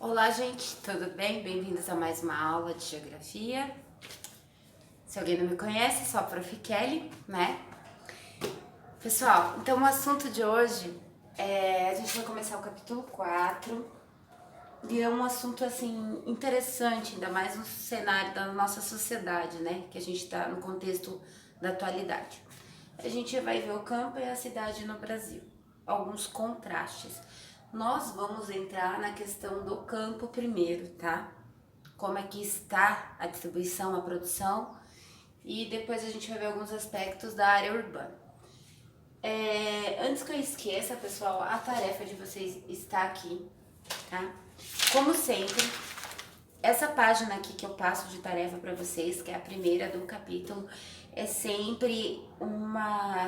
Olá, gente, tudo bem? Bem-vindos a mais uma aula de geografia. Se alguém não me conhece, sou a Prof. Kelly, né? Pessoal, então o assunto de hoje a gente vai começar o capítulo 4 e é um assunto, assim, interessante, ainda mais no cenário da nossa sociedade, né? Que a gente está no contexto da atualidade. A gente vai ver o campo e a cidade no Brasil, alguns contrastes. Nós vamos entrar na questão do campo primeiro, tá? Como é que está a distribuição, a produção, e depois a gente vai ver alguns aspectos da área urbana. Antes que eu esqueça, pessoal, a tarefa de vocês está aqui, tá? Como sempre, essa página aqui que eu passo de tarefa para vocês, que é a primeira do capítulo, é sempre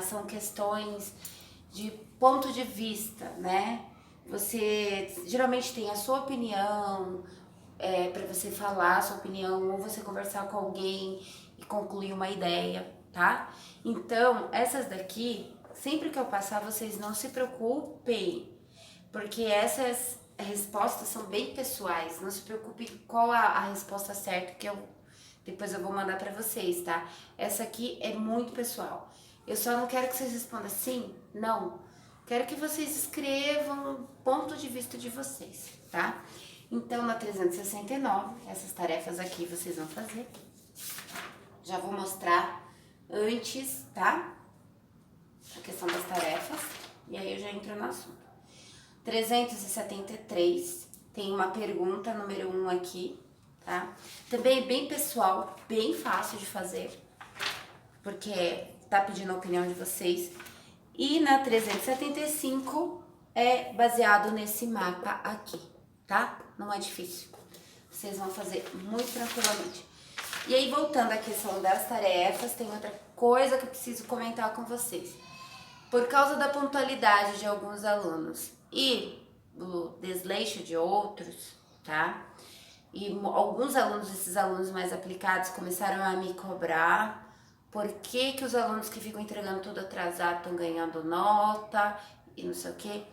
são questões de ponto de vista, né? Você geralmente tem a sua opinião, para você falar a sua opinião, ou você conversar com alguém e concluir uma ideia, tá? Então, essas daqui, sempre que eu passar, vocês não se preocupem, porque essas respostas são bem pessoais. Não se preocupe qual a resposta certa, que depois eu vou mandar para vocês, tá? Essa aqui é muito pessoal. Eu só não quero que vocês respondam sim, não. Quero que vocês escrevam o ponto de vista de vocês, tá? Então, na 369, essas tarefas aqui vocês vão fazer. Já vou mostrar antes, tá? A questão das tarefas. E aí eu já entro no assunto. 373, tem uma pergunta, número 1 aqui, tá? Também é bem pessoal, bem fácil de fazer, porque tá pedindo a opinião de vocês. E na 375 é baseado nesse mapa aqui, tá? Não é difícil. Vocês vão fazer muito tranquilamente. E aí, voltando à questão das tarefas, tem outra coisa que eu preciso comentar com vocês. Por causa da pontualidade de alguns alunos e do desleixo de outros, tá? E alguns alunos, esses alunos mais aplicados, começaram a me cobrar por que os alunos que ficam entregando tudo atrasado estão ganhando nota e não sei o que.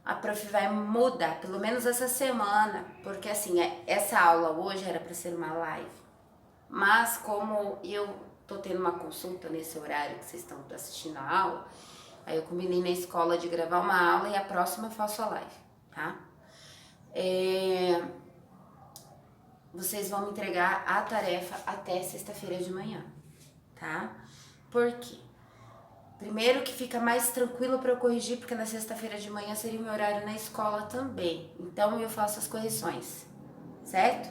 A prof vai mudar, pelo menos essa semana, porque assim, essa aula hoje era para ser uma live, mas como eu tô tendo uma consulta nesse horário que vocês estão assistindo a aula, aí eu combinei na escola de gravar uma aula e a próxima eu faço a live, tá? Vocês vão me entregar a tarefa até sexta-feira de manhã, tá? Por quê? Primeiro que fica mais tranquilo para eu corrigir, porque na sexta-feira de manhã seria o meu horário na escola também. Então eu faço as correções, certo?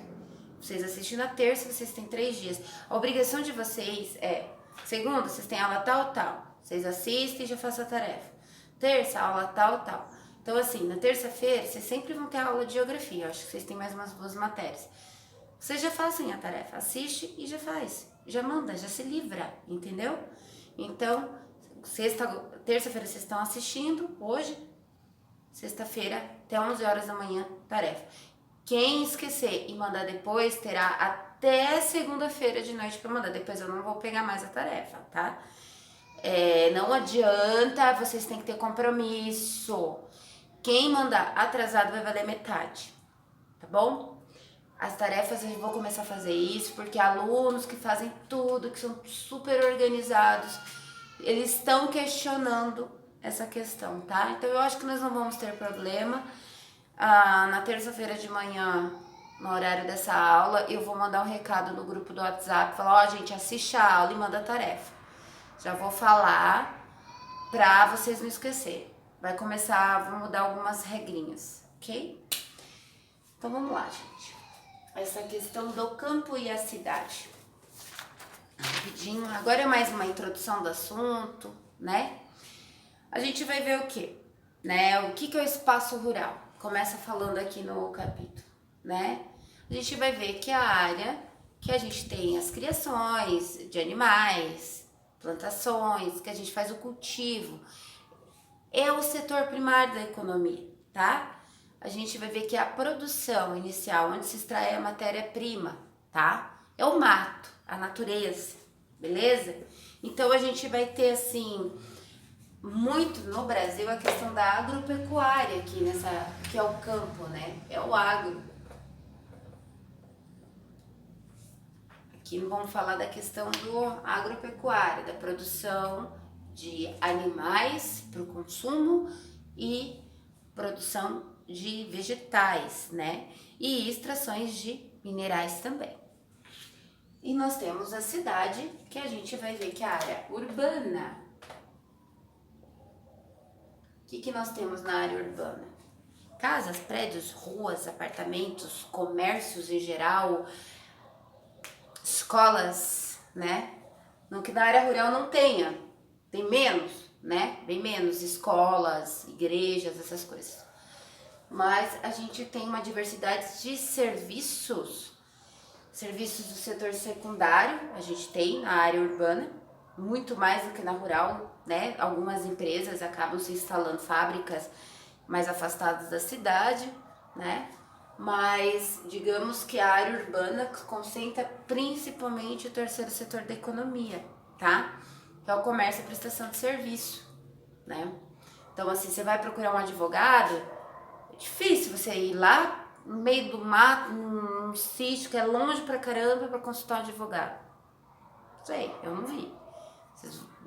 Vocês assistem na terça, vocês têm 3 dias. A obrigação de vocês é, segunda, vocês têm aula tal, tal. Vocês assistem e já façam a tarefa. Terça, aula tal, tal. Então assim, na terça-feira, vocês sempre vão ter aula de geografia. Eu acho que vocês têm mais umas 2 matérias. Vocês já fazem a tarefa, assiste e já faz. Já manda, já se livra, entendeu? Então, terça-feira vocês estão assistindo, hoje, sexta-feira, até 11 horas da manhã, tarefa. Quem esquecer e mandar depois, terá até segunda-feira de noite para mandar. Depois eu não vou pegar mais a tarefa, tá? Não adianta, vocês têm que ter compromisso. Quem mandar atrasado vai valer metade, tá bom? As tarefas eu vou começar a fazer isso, porque alunos que fazem tudo, que são super organizados, eles estão questionando essa questão, tá? Então eu acho que nós não vamos ter problema. Na terça-feira de manhã, no horário dessa aula, eu vou mandar um recado no grupo do WhatsApp, falar, ó, gente, assiste a aula e manda a tarefa. Já vou falar pra vocês não esquecerem. Vai começar, vou mudar algumas regrinhas, ok? Então vamos lá, gente. Essa questão do campo e a cidade. Rapidinho, agora é mais uma introdução do assunto, né? A gente vai ver o quê? Né? O que é o espaço rural? Começa falando aqui no capítulo, né? A gente vai ver que a área que a gente tem as criações de animais, plantações, que a gente faz o cultivo, é o setor primário da economia, tá? A gente vai ver que a produção inicial, onde se extrai a matéria-prima, tá? É o mato, a natureza, beleza? Então a gente vai ter assim muito no Brasil a questão da agropecuária aqui que é o campo, né? É o agro. que vamos falar da questão do agropecuário, da produção de animais para o consumo e produção de vegetais, né? E extrações de minerais também. E nós temos a cidade, que a gente vai ver que é a área urbana. O que nós temos na área urbana? Casas, prédios, ruas, apartamentos, comércios em geral, escolas, né? Não que na área rural não tenha, tem menos, né? Bem menos escolas, igrejas, essas coisas. Mas a gente tem uma diversidade de serviços do setor secundário, a gente tem na área urbana, muito mais do que na rural, né? Algumas empresas acabam se instalando fábricas mais afastadas da cidade, né? Mas digamos que a área urbana concentra principalmente o terceiro setor da economia, tá? Que é o comércio e prestação de serviço, né? Então, assim, você vai procurar um advogado, é difícil você ir lá no meio do mato, num sítio que é longe pra caramba pra consultar um advogado. Sei, eu não vi.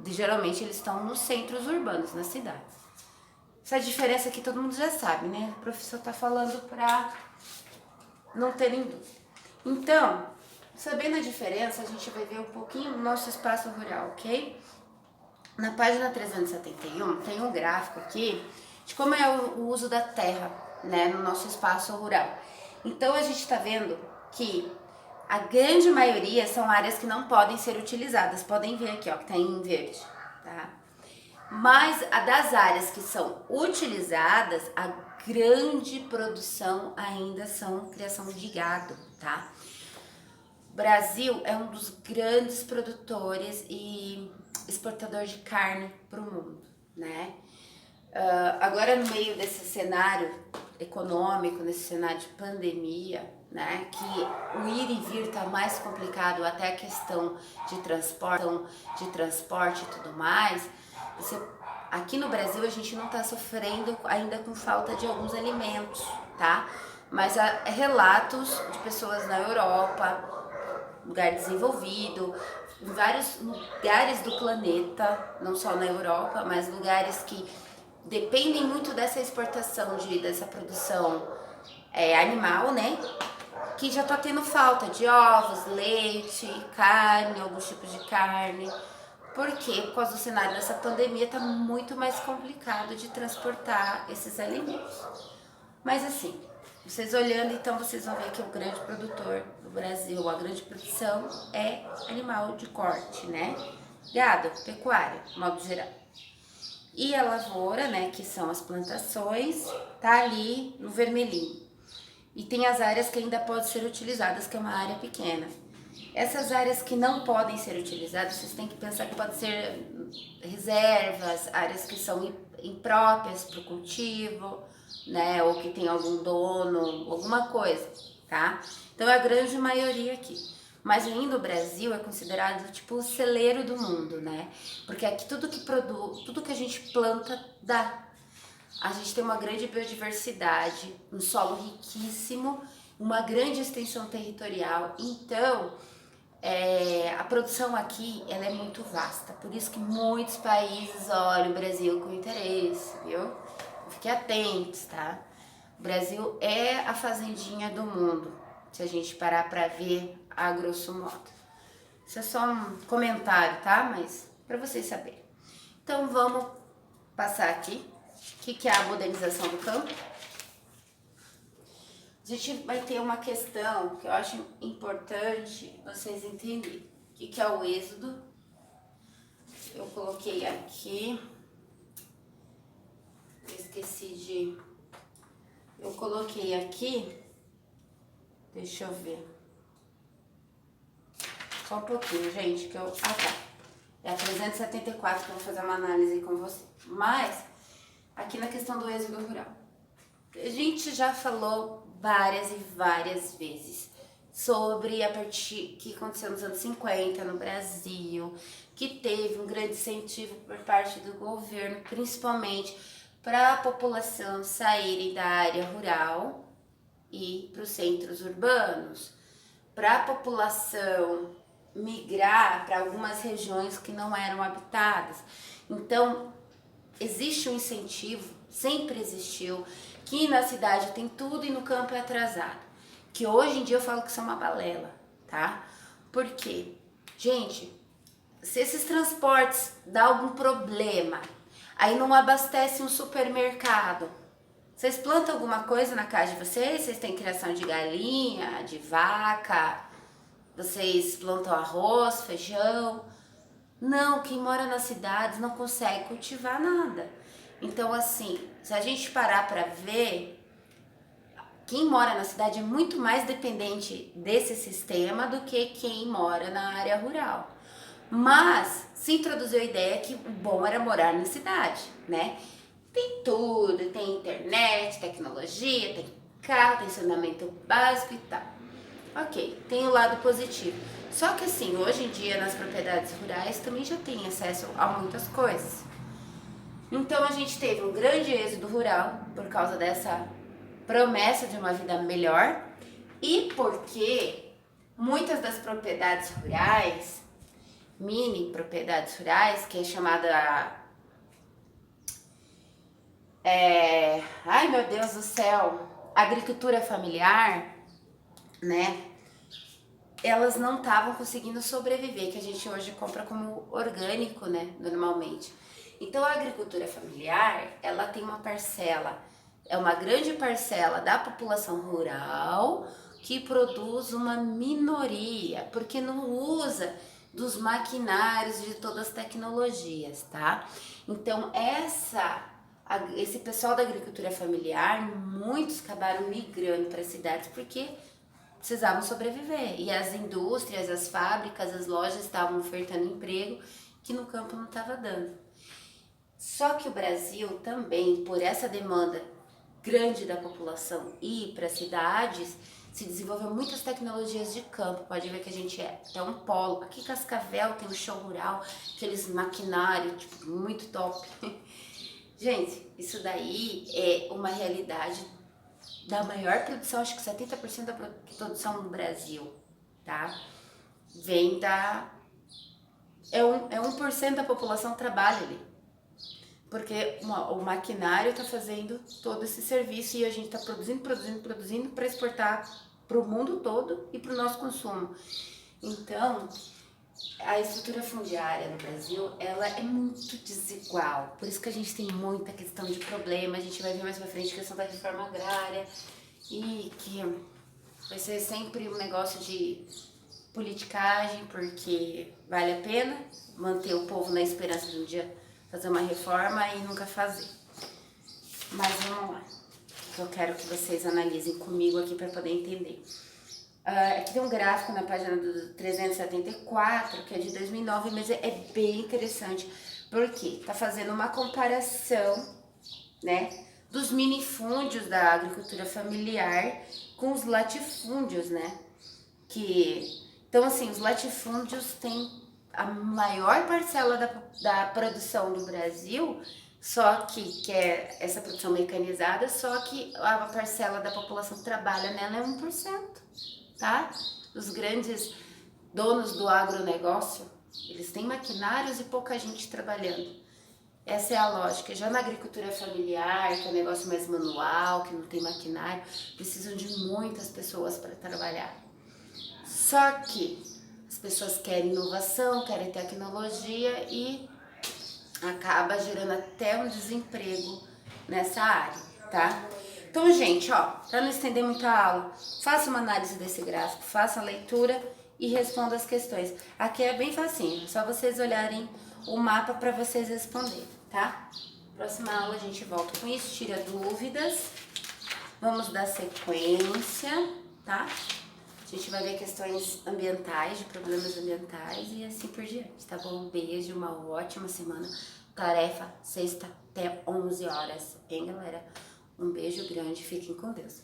Geralmente eles estão nos centros urbanos, nas cidades. Essa diferença aqui todo mundo já sabe, né? O professor tá falando pra não terem dúvida. Então, sabendo a diferença, a gente vai ver um pouquinho do nosso espaço rural, ok? Na página 371 tem um gráfico aqui de como é o uso da terra, né, no nosso espaço rural. Então a gente está vendo que a grande maioria são áreas que não podem ser utilizadas. Podem ver aqui, ó, que tá em verde, tá? Mas a das áreas que são utilizadas, a grande produção ainda são criação de gado, tá? O Brasil é um dos grandes produtores e exportador de carne para o mundo, né? Agora no meio desse cenário econômico, nesse cenário de pandemia, né, que o ir e vir tá mais complicado, até a questão de transporte e tudo mais, aqui no Brasil a gente não tá sofrendo ainda com falta de alguns alimentos, tá? Mas há relatos de pessoas na Europa, lugar desenvolvido, em vários lugares do planeta, não só na Europa, mas lugares que dependem muito dessa exportação, dessa produção animal, né? Que já tá tendo falta de ovos, leite, carne, alguns tipos de carne. Por quê? Por causa do cenário dessa pandemia tá muito mais complicado de transportar esses alimentos. Mas assim, vocês olhando, então vocês vão ver que o grande produtor do Brasil, a grande produção é animal de corte, né? Gado, pecuária, de modo geral. E a lavoura, né, que são as plantações, tá ali no vermelhinho. E tem as áreas que ainda podem ser utilizadas, que é uma área pequena. Essas áreas que não podem ser utilizadas, vocês têm que pensar que pode ser reservas, áreas que são impróprias para o cultivo, né, ou que tem algum dono, alguma coisa, tá? Então é a grande maioria aqui. Mas ainda o Brasil é considerado tipo o celeiro do mundo, né? Porque aqui tudo que produz, tudo que a gente planta dá. A gente tem uma grande biodiversidade, um solo riquíssimo, uma grande extensão territorial. Então, a produção aqui ela é muito vasta. Por isso que muitos países olham o Brasil com interesse, viu? Fiquem atentos, tá? O Brasil é a fazendinha do mundo, se a gente parar pra ver a grosso modo. Isso é só um comentário, tá? Mas pra vocês saberem. Então vamos passar aqui. O que é a modernização do campo? A gente vai ter uma questão que eu acho importante vocês entenderem. O que é o êxodo? Eu coloquei aqui. Eu coloquei aqui. Deixa eu ver. Só um pouquinho, gente, que eu... Ah, tá. É a 374 que eu vou fazer uma análise com você. Mas, aqui na questão do êxodo rural. A gente já falou várias e várias vezes sobre a partir que aconteceu nos anos 50 no Brasil, que teve um grande incentivo por parte do governo, principalmente para a população saírem da área rural e para os centros urbanos, para a população migrar para algumas regiões que não eram habitadas. Então, existe um incentivo, sempre existiu, que na cidade tem tudo e no campo é atrasado. Que hoje em dia eu falo que isso é uma balela, tá? Por quê? Gente, se esses transportes dão algum problema, aí não abastece um supermercado, vocês plantam alguma coisa na casa de vocês? Vocês têm criação de galinha, de vaca? Vocês plantam arroz, feijão? Não, quem mora nas cidades não consegue cultivar nada. Então, assim, se a gente parar para ver, quem mora na cidade é muito mais dependente desse sistema do que quem mora na área rural. Mas se introduziu a ideia que o bom era morar na cidade, né? Tem tudo, tem internet, tecnologia, tem carro, tem saneamento básico e tal. Ok, tem o lado positivo. Só que assim, hoje em dia nas propriedades rurais também já tem acesso a muitas coisas. Então a gente teve um grande êxodo rural por causa dessa promessa de uma vida melhor e porque muitas das propriedades rurais, mini propriedades rurais, que é chamada ai meu Deus do céu, agricultura familiar, né? Elas não estavam conseguindo sobreviver, que a gente hoje compra como orgânico, né? Normalmente. Então a agricultura familiar, ela tem uma parcela, é uma grande parcela da população rural que produz uma minoria, porque não usa dos maquinários de todas as tecnologias, tá? Então esse pessoal da agricultura familiar, muitos acabaram migrando para as cidades porque precisavam sobreviver. E as indústrias, as fábricas, as lojas estavam ofertando emprego que no campo não estava dando. Só que o Brasil também, por essa demanda grande da população ir para as cidades, se desenvolveu muitas tecnologias de campo. Pode ver que a gente é um polo. Aqui em Cascavel tem um show rural, aqueles maquinários tipo, muito top. Gente, isso daí é uma realidade da maior produção, acho que 70% da produção no Brasil, tá? Vem da... É 1% da população trabalha ali. Porque o maquinário está fazendo todo esse serviço e a gente está produzindo para exportar para o mundo todo e para o nosso consumo. Então, a estrutura fundiária no Brasil, ela é muito desigual. Por isso que a gente tem muita questão de problema. A gente vai ver mais pra frente a questão da reforma agrária e que vai ser sempre um negócio de politicagem, porque vale a pena manter o povo na esperança de um dia fazer uma reforma e nunca fazer. Mas vamos lá, que eu quero que vocês analisem comigo aqui para poder entender. Aqui tem um gráfico na página do 374, que é de 2009, mas é bem interessante, porque tá fazendo uma comparação, né, dos minifúndios da agricultura familiar com os latifúndios, né, então assim, os latifúndios têm a maior parcela da produção do Brasil, só que é essa produção mecanizada, só que a parcela da população que trabalha nela é 1%. Tá? Os grandes donos do agronegócio, eles têm maquinários e pouca gente trabalhando. Essa é a lógica. Já na agricultura familiar, que é um negócio mais manual, que não tem maquinário, precisam de muitas pessoas para trabalhar. Só que as pessoas querem inovação, querem tecnologia e acaba gerando até um desemprego nessa área, tá? Então, gente, ó, para não estender muito a aula, faça uma análise desse gráfico, faça a leitura e responda as questões. Aqui é bem facinho, só vocês olharem o mapa para vocês responderem, tá? Próxima aula a gente volta com isso, tira dúvidas. Vamos dar sequência, tá? A gente vai ver questões ambientais, de problemas ambientais e assim por diante, tá bom? Um beijo, uma ótima semana. Tarefa sexta até 11 horas, hein, galera? Um beijo grande, fiquem com Deus.